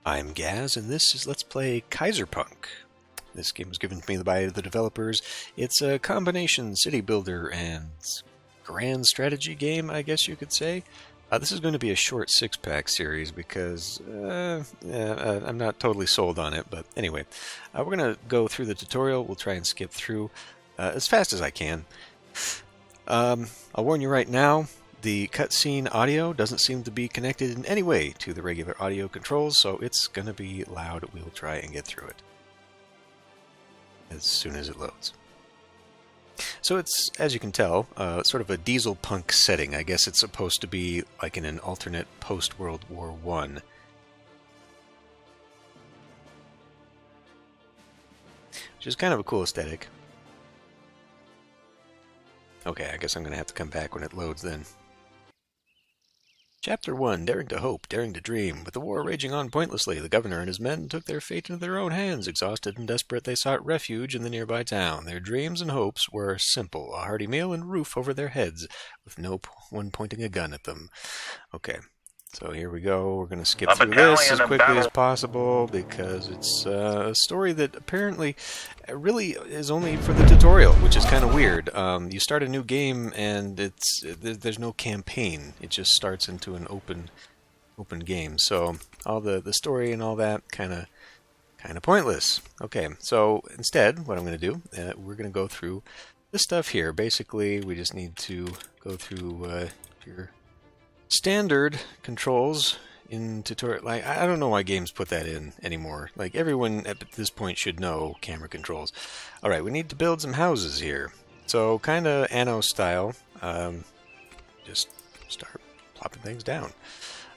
I'm Gaz, and this is Let's Play Kaiserpunk. This game was given to me by the developers. It's a combination city builder and grand strategy game, I guess you could say. This is going to be a short six-pack series because I'm not totally sold on it, but anyway. We're going to go through the tutorial. We'll try and skip through as fast as I can. I'll warn you right now, the cutscene audio doesn't seem to be connected in any way to the regular audio controls, so it's going to be loud. We'll try and get through it as soon as it loads. So it's, as you can tell, sort of a diesel punk setting. I guess it's supposed to be like in an alternate post-World War I. Which is kind of a cool aesthetic. Okay, I guess I'm going to have to come back when it loads then. Chapter 1, Daring to Hope, Daring to Dream. With the war raging on pointlessly, the governor and his men took their fate into their own hands. Exhausted and desperate, they sought refuge in the nearby town. Their dreams and hopes were simple: a hearty meal and roof over their heads, with no one pointing a gun at them. Okay, so here we go. We're going to skip through this as quickly as possible because it's a story that apparently really is only for the tutorial, which is kind of weird. You start a new game and there's no campaign. It just starts into an open game. So all the story and all that kind of pointless. Okay, so instead, what I'm going to do, we're going to go through this stuff here. Basically, we just need to go through your standard controls in tutorial. Like, I don't know why games put that in anymore. Like, everyone at this point should know camera controls. Alright, we need to build some houses here. So, kind of Anno style. Just start plopping things down.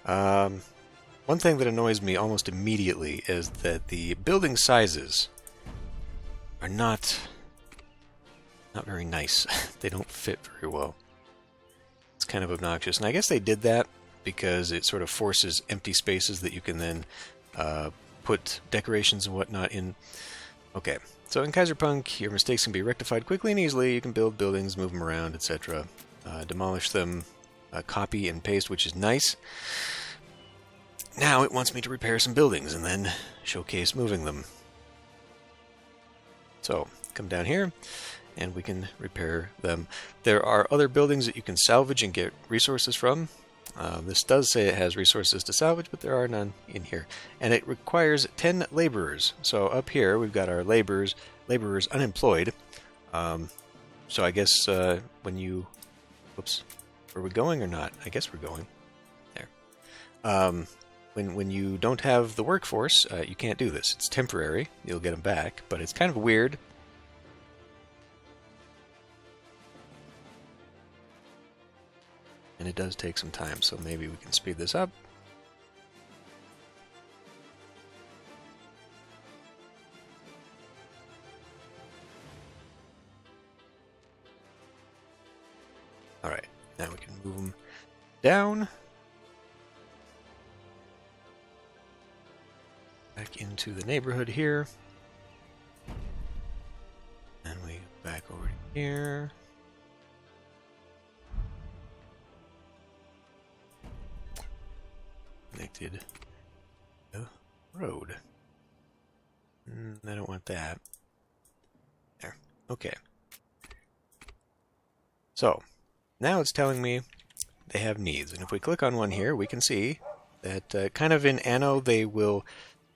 One thing that annoys me almost immediately is that the building sizes are not very nice. They don't fit very well. It's kind of obnoxious. And I guess they did that because it sort of forces empty spaces that you can then put decorations and whatnot in. Okay, so in Kaiserpunk, your mistakes can be rectified quickly and easily. You can build buildings, move them around, etc. Demolish them, copy and paste, which is nice. Now it wants me to repair some buildings and then showcase moving them. So, come down here, and we can repair them. There are other buildings that you can salvage and get resources from. This does say it has resources to salvage, but there are none in here. And it requires 10 laborers. So up here we've got our laborers unemployed. So I guess when you... Whoops. Are we going or not? I guess we're going. There. When you don't have the workforce, you can't do this. It's temporary. You'll get them back, but it's kind of weird. And it does take some time, so maybe we can speed this up. Alright, now we can move them down. Back into the neighborhood here. And we go back over here. Connected the road. I don't want that. There. Okay. So, now it's telling me they have needs. And if we click on one here, we can see that kind of in Anno, they will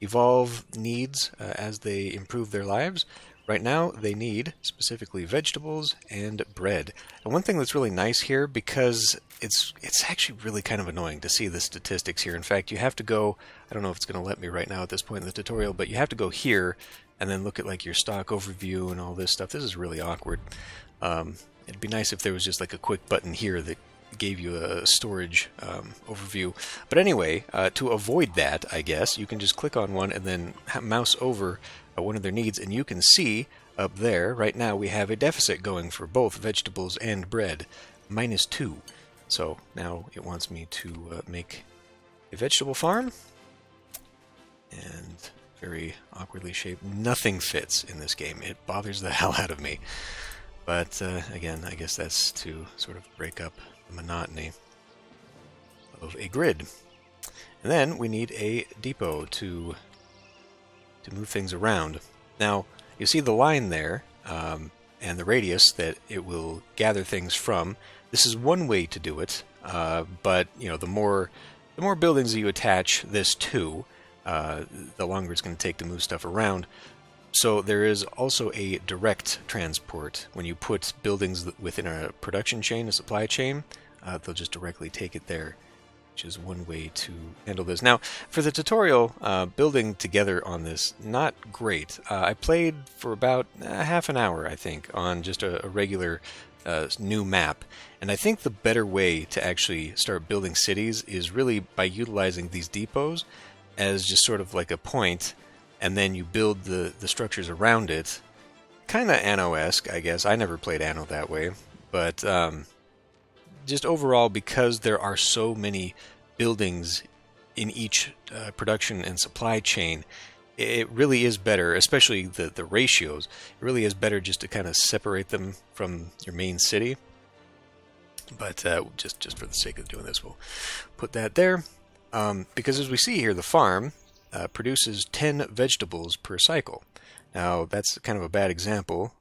evolve needs as they improve their lives. Right now, they need specifically vegetables and bread. And one thing that's really nice here, because it's actually really kind of annoying to see the statistics here. In fact, you have to go, I don't know if it's going to let me right now at this point in the tutorial, but you have to go here and then look at like your stock overview and all this stuff. This is really awkward. It'd be nice if there was just like a quick button here that gave you a storage overview. But anyway, to avoid that, I guess, you can just click on one and then mouse over one of their needs, and you can see up there, right now we have a deficit going for both vegetables and bread, -2. So now it wants me to make a vegetable farm, and very awkwardly shaped. Nothing fits in this game. It bothers the hell out of me. But again, I guess that's to sort of break up the monotony of a grid. And And then we need a depot to move things around. Now, you see the line there, and the radius that it will gather things from. This is one way to do it, but the more buildings that you attach this to, the longer it's going to take to move stuff around. So there is also a direct transport. When you put buildings within a production chain, a supply chain, they'll just directly take it there, which is one way to handle this. Now, for the tutorial, building together on this, not great. I played for about half an hour, I think, on just a regular new map. And I think the better way to actually start building cities is really by utilizing these depots as just sort of like a point, and then you build the structures around it. Kind of Anno-esque, I guess. I never played Anno that way, but just overall, because there are so many buildings in each production and supply chain, it really is better, especially the ratios, it really is better just to kind of separate them from your main city. But just for the sake of doing this, we'll put that there. Because as we see here, the farm produces 10 vegetables per cycle. Now, that's kind of a bad example.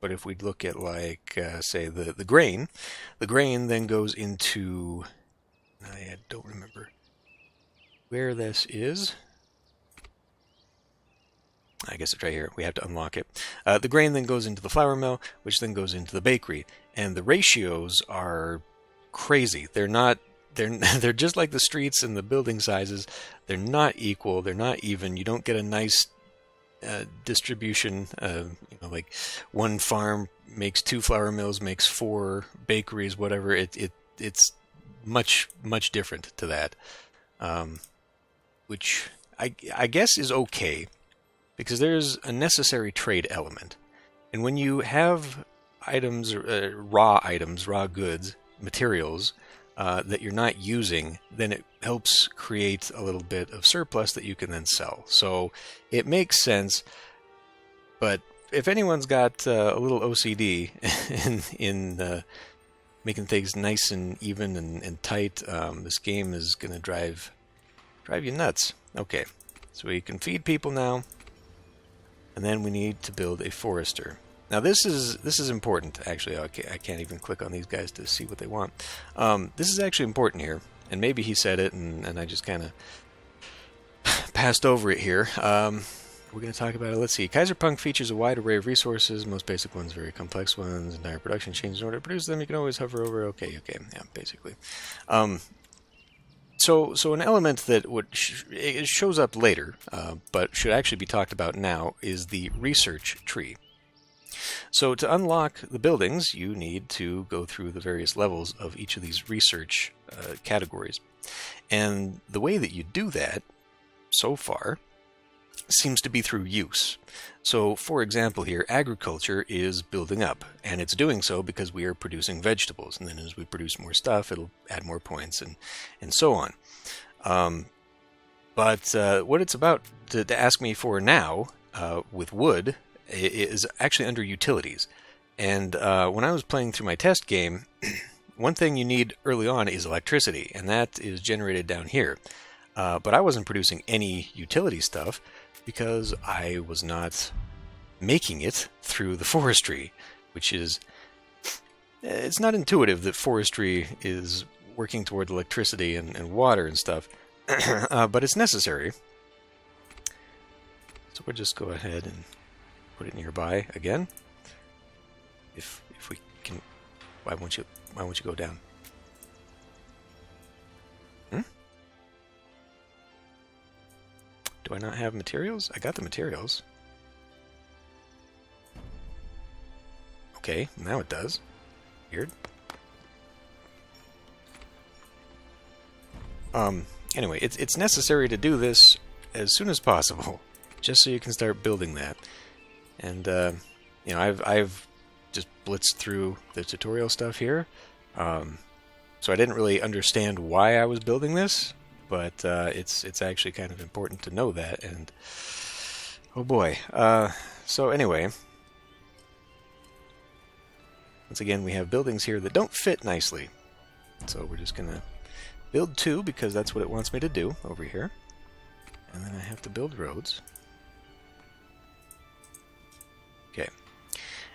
But if we look at, like, say, the grain then goes into... I don't remember where this is. I guess it's right here. We have to unlock it. The grain then goes into the flour mill, which then goes into the bakery. And the ratios are crazy. They're just like the streets and the building sizes. They're not equal. They're not even. You don't get a nice distribution. Like one farm makes 2 flour mills, makes 4 bakeries, whatever. It's much different to that, which I guess is okay, because there's a necessary trade element. And when you have items, raw goods, materials that you're not using, then it helps create a little bit of surplus that you can then sell. So it makes sense, but if anyone's got a little OCD in making things nice and even and tight, this game is going to drive you nuts. Okay, so we can feed people now, and then we need to build a forester. Now this is important, actually. I can't even click on these guys to see what they want. This is actually important here, and maybe he said it, and I just kind of passed over it here. We're going to talk about it. Let's see. Kaiserpunk features a wide array of resources, most basic ones, very complex ones, entire production chains. In order to produce them, you can always hover over. Okay, yeah, basically. So an element that it shows up later, but should actually be talked about now, is the research tree. So to unlock the buildings, you need to go through the various levels of each of these research categories. And the way that you do that, so far, seems to be through use. So, for example here, agriculture is building up, and it's doing so because we are producing vegetables, and then as we produce more stuff, it'll add more points, and so on. But what it's about to ask me for now, with wood, is actually under utilities. And when I was playing through my test game, one thing you need early on is electricity, and that is generated down here. But I wasn't producing any utility stuff because I was not making it through the forestry, which is... It's not intuitive that forestry is working toward electricity and water and stuff, but it's necessary. So we'll just go ahead and put it nearby again. If we can... Why won't you go down? Do I not have materials? I got the materials. Okay, now it does. Weird. Anyway, it's necessary to do this as soon as possible, just so you can start building that. And I've just blitzed through the tutorial stuff here, so I didn't really understand why I was building this. But it's actually kind of important to know that, and oh boy. So anyway, once again, we have buildings here that don't fit nicely. So we're just gonna build 2 because that's what it wants me to do over here. And then I have to build roads. Okay.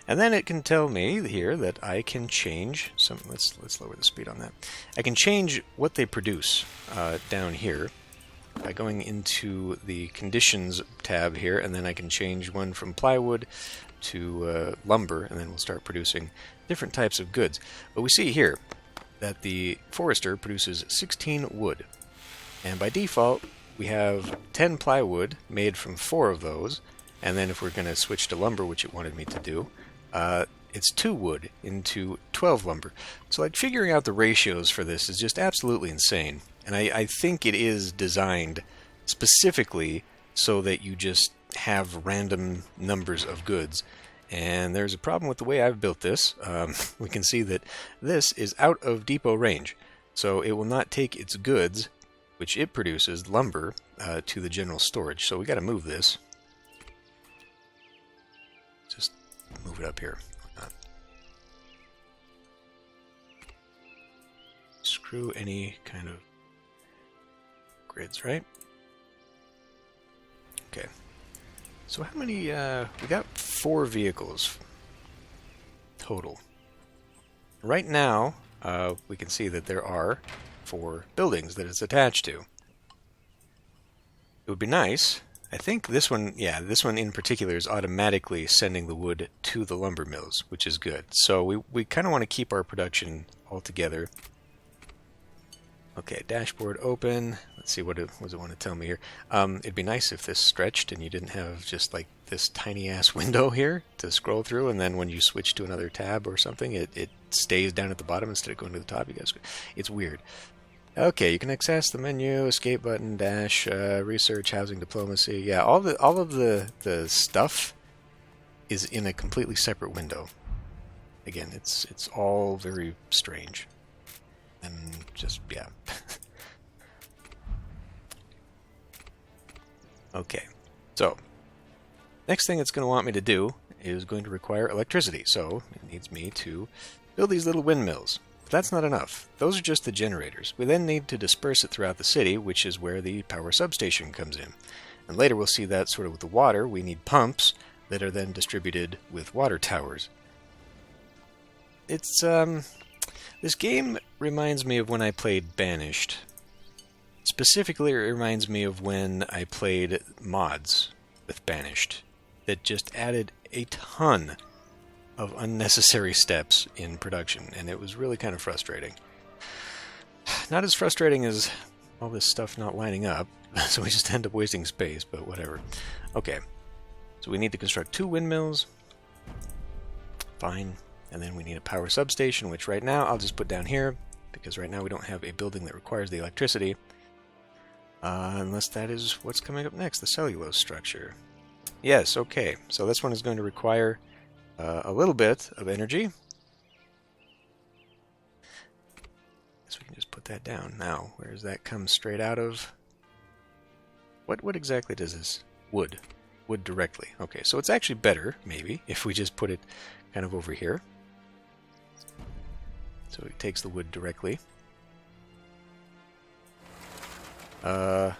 And then it can tell me here that I can change some. Let's lower the speed on that. I can change what they produce down here by going into the conditions tab here, and then I can change one from plywood to lumber, and then we'll start producing different types of goods. But we see here that the forester produces 16 wood, and by default we have 10 plywood made from 4 of those, and then if we're going to switch to lumber, which it wanted me to do, it's 2 wood into 12 lumber. So like figuring out the ratios for this is just absolutely insane. And I think it is designed specifically so that you just have random numbers of goods. And there's a problem with the way I've built this. We can see that this is out of depot range. So it will not take its goods, which it produces, lumber, to the general storage. So we got to move this. Just move it up here. Screw any kind of grids, right? Okay. So how many, we got 4 vehicles total. Right now, we can see that there are 4 buildings that it's attached to. It would be nice, I think this one, yeah, this one in particular is automatically sending the wood to the lumber mills, which is good. So we kind of want to keep our production all together. Okay, dashboard open. Let's see, what does it want to tell me here? It'd be nice if this stretched and you didn't have just like this tiny ass window here to scroll through, and then when you switch to another tab or something, it stays down at the bottom instead of going to the top. You guys, it's weird. Okay, you can access the menu, escape button, dash, research, housing, diplomacy. Yeah, all of the stuff is in a completely separate window. Again, it's all very strange. And just, yeah. Okay, so next thing it's going to want me to do is going to require electricity. So it needs me to build these little windmills. But that's not enough. Those are just the generators. We then need to disperse it throughout the city, which is where the power substation comes in. And later we'll see that sort of with the water. We need pumps that are then distributed with water towers. It's, this game reminds me of when I played Banished. Specifically, it reminds me of when I played mods with Banished that just added a ton of unnecessary steps in production, and it was really kind of frustrating. Not as frustrating as all this stuff not lining up, so we just end up wasting space, but whatever. Okay, so we need to construct 2 windmills. Fine. And then we need a power substation, which right now I'll just put down here, because right now we don't have a building that requires the electricity. Unless that is what's coming up next, the cellulose structure. Yes, okay. So this one is going to require a little bit of energy. So we can just put that down. Now, where does that come straight out of? What exactly does this? Wood. Wood directly. Okay, so it's actually better, maybe, if we just put it kind of over here. So it takes the wood directly. Not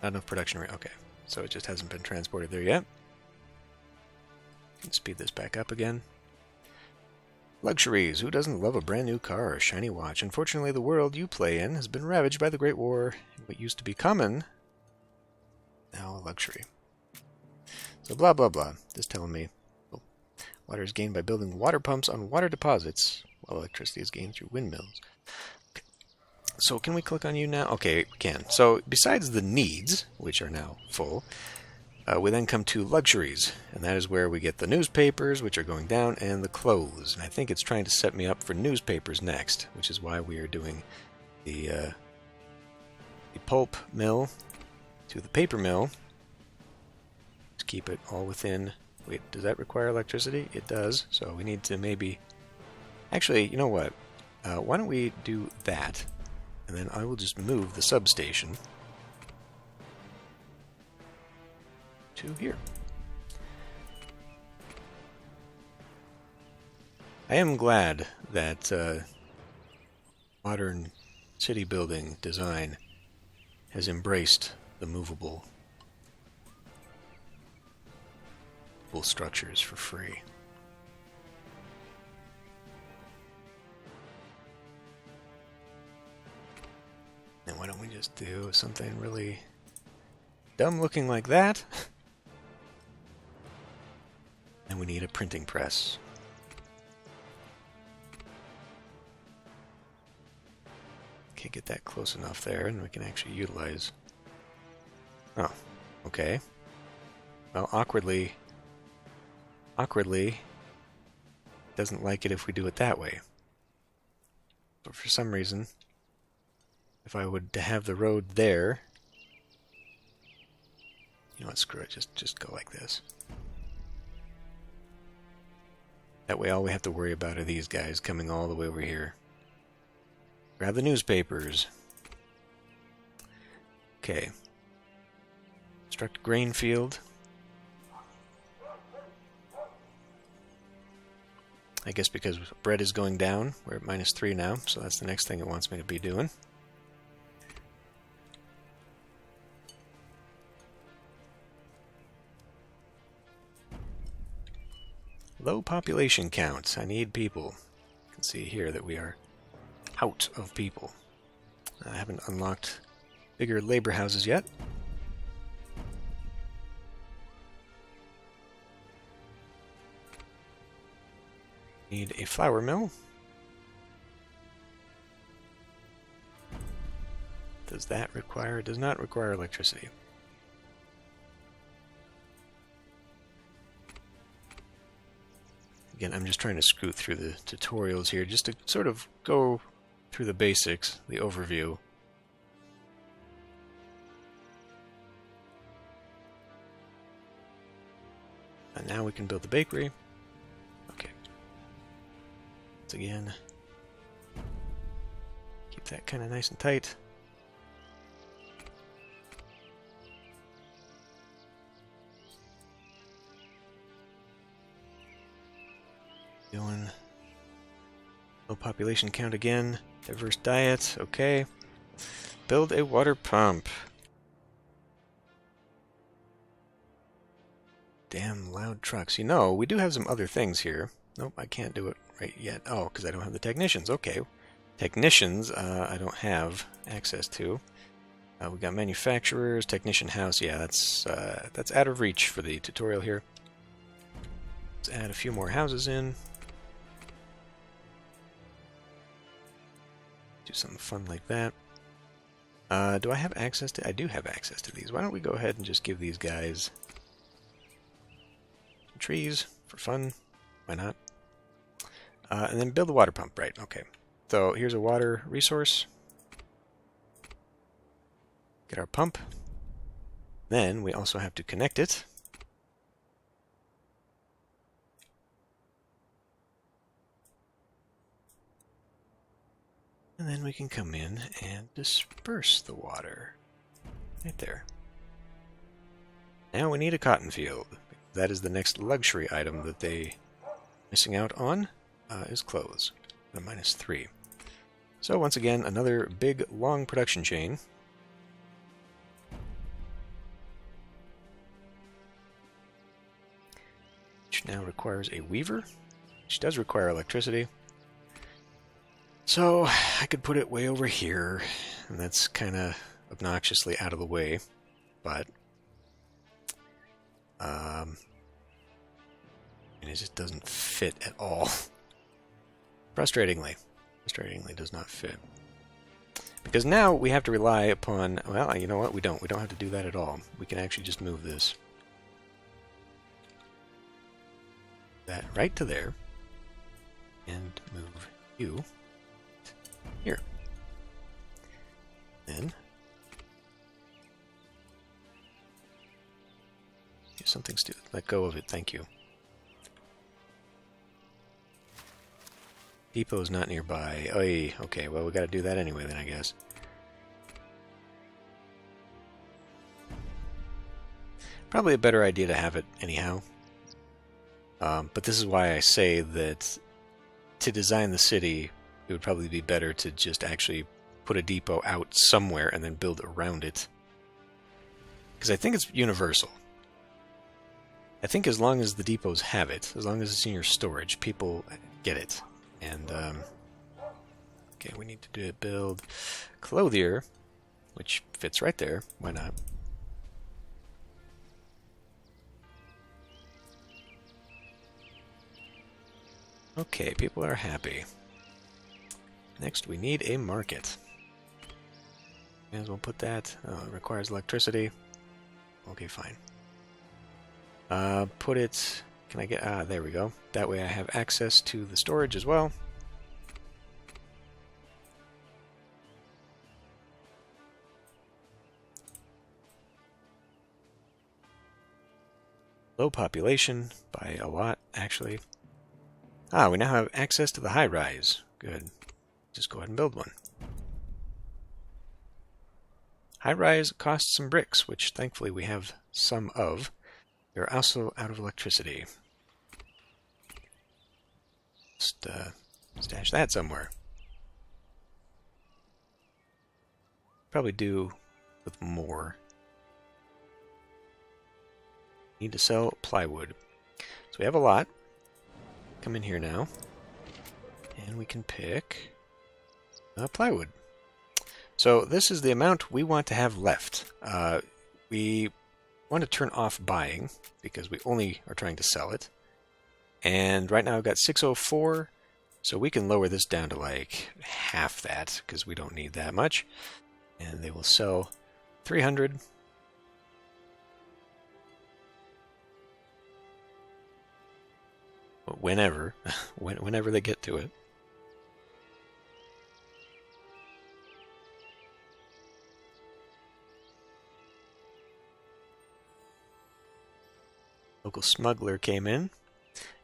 enough production rate. Okay, so it just hasn't been transported there yet. Let's speed this back up again. Luxuries. Who doesn't love a brand new car or a shiny watch? Unfortunately, the world you play in has been ravaged by the Great War. What used to be common, now a luxury. So blah blah blah. Just telling me. Water is gained by building water pumps on water deposits, while electricity is gained through windmills. Okay. So can we click on you now? Okay, we can. So besides the needs, which are now full, we then come to luxuries, and that is where we get the newspapers, which are going down, and the clothes. And I think it's trying to set me up for newspapers next, which is why we are doing the pulp mill to the paper mill. Let's keep it all within... Wait, does that require electricity? It does, so we need to maybe... Actually, you know what? Why don't we do that? And then I will just move the substation to here. I am glad that modern city building design has embraced the movable structures for free. And why don't we just do something really dumb looking like that? And we need a printing press. Okay, get that close enough there, and we can actually utilize... Oh, okay. Well, awkwardly, doesn't like it if we do it that way. But for some reason, if I would to have the road there... You know what, screw it, just go like this. That way all we have to worry about are these guys coming all the way over here. Grab the newspapers. Okay. Construct a grain field. I guess because bread is going down, we're at -3 now, so that's the next thing it wants me to be doing. Low population count. I need people. You can see here that we are out of people. I haven't unlocked bigger labor houses yet. Need a flour mill. Does that require? Does not require electricity. Again, I'm just trying to scoot through the tutorials here just to sort of go through the basics, the overview. And now we can build the bakery. Okay. Once again, keep that kind of nice and tight. Doing low population count again. Diverse diet. Okay. Build a water pump. Damn loud trucks. You know, we do have some other things here. Nope, I can't do it right yet. Oh, because I don't have the technicians. Okay. Technicians, I don't have access to. We got manufacturers, technician house. Yeah, that's out of reach for the tutorial here. Let's add a few more houses in. Do something fun like that. Do I have access to... I do have access to these. Why don't we go ahead and just give these guys some trees for fun? Why not? And then build a water pump. Right, okay. So here's a water resource. Get our pump. Then we also have to connect it. And then we can come in and disperse the water. Right there. Now we need a cotton field. That is the next luxury item that they missing out on, is clothes. At -3. So once again, another big, long production chain. Which now requires a weaver, which does require electricity. So I could put it way over here, and that's kind of obnoxiously out of the way, but and it just doesn't fit at all. Frustratingly does not fit. Because now we have to rely upon, well, you know what, we don't have to do that at all. We can actually just move this. That right to there, and move you here. Then do something stupid. Let go of it, thank you. Depot's not nearby. Oy, okay, well we gotta do that anyway then, I guess. Probably a better idea to have it anyhow. But this is why I say that to design the city, it would probably be better to just actually put a depot out somewhere and then build around it. Because I think it's universal. I think as long as the depots have it, as long as it's in your storage, people get it. And, okay, we need to build clothier, which fits right there. Why not? Okay, people are happy. Next, we need a market. May as well put that. Oh, it requires electricity. Okay, fine. Put it... Can I get... there we go. That way I have access to the storage as well. Low population by a lot, actually. We now have access to the high-rise. Good. Just go ahead and build one. High-rise costs some bricks, which thankfully we have some of. We're also out of electricity. Just stash that somewhere. Probably do with more. Need to sell plywood. So we have a lot. Come in here now. And we can pick plywood. So this is the amount we want to have left. We want to turn off buying because we only are trying to sell it. And right now I've got 604, so we can lower this down to like half that because we don't need that much. And they will sell 300. Whenever they get to it. Local smuggler came in,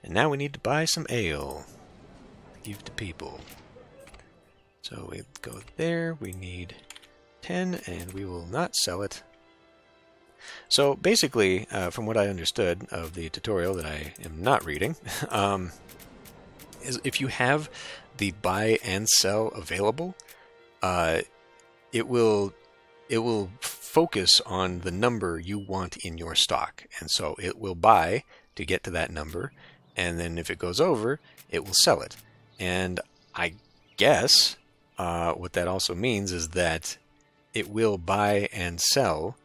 and now we need to buy some ale to give to people. So we go there, we need 10, and we will not sell it. So basically, from what I understood of the tutorial that I am not reading, is if you have the buy and sell available, it will focus on the number you want in your stock, and so it will buy to get to that number, and then if it goes over, it will sell it. And I guess what that also means is that it will buy and sell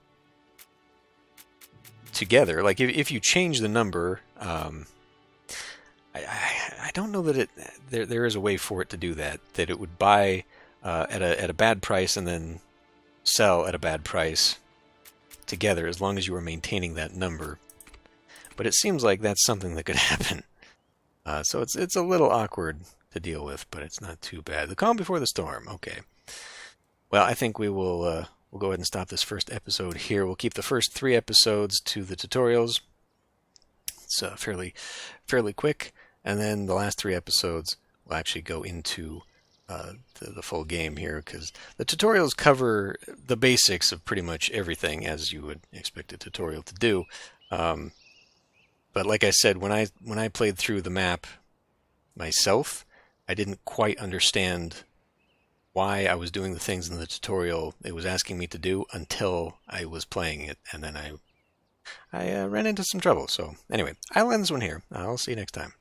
together. Like if you change the number, I don't know that there is a way for it to do that. That it would buy at a bad price and then sell at a bad price together, as long as you are maintaining that number. But it seems like that's something that could happen. So it's a little awkward to deal with, but it's not too bad. The calm before the storm. Okay. Well, I think we will. We'll go ahead and stop this first episode here. We'll keep the first 3 episodes to the tutorials. It's fairly quick, and then the last 3 episodes will actually go into the full game here, because the tutorials cover the basics of pretty much everything, as you would expect a tutorial to do. But like I said, when I played through the map myself, I didn't quite understand why I was doing the things in the tutorial it was asking me to do until I was playing it, and then I ran into some trouble. So anyway, I'll end this one here. I'll see you next time.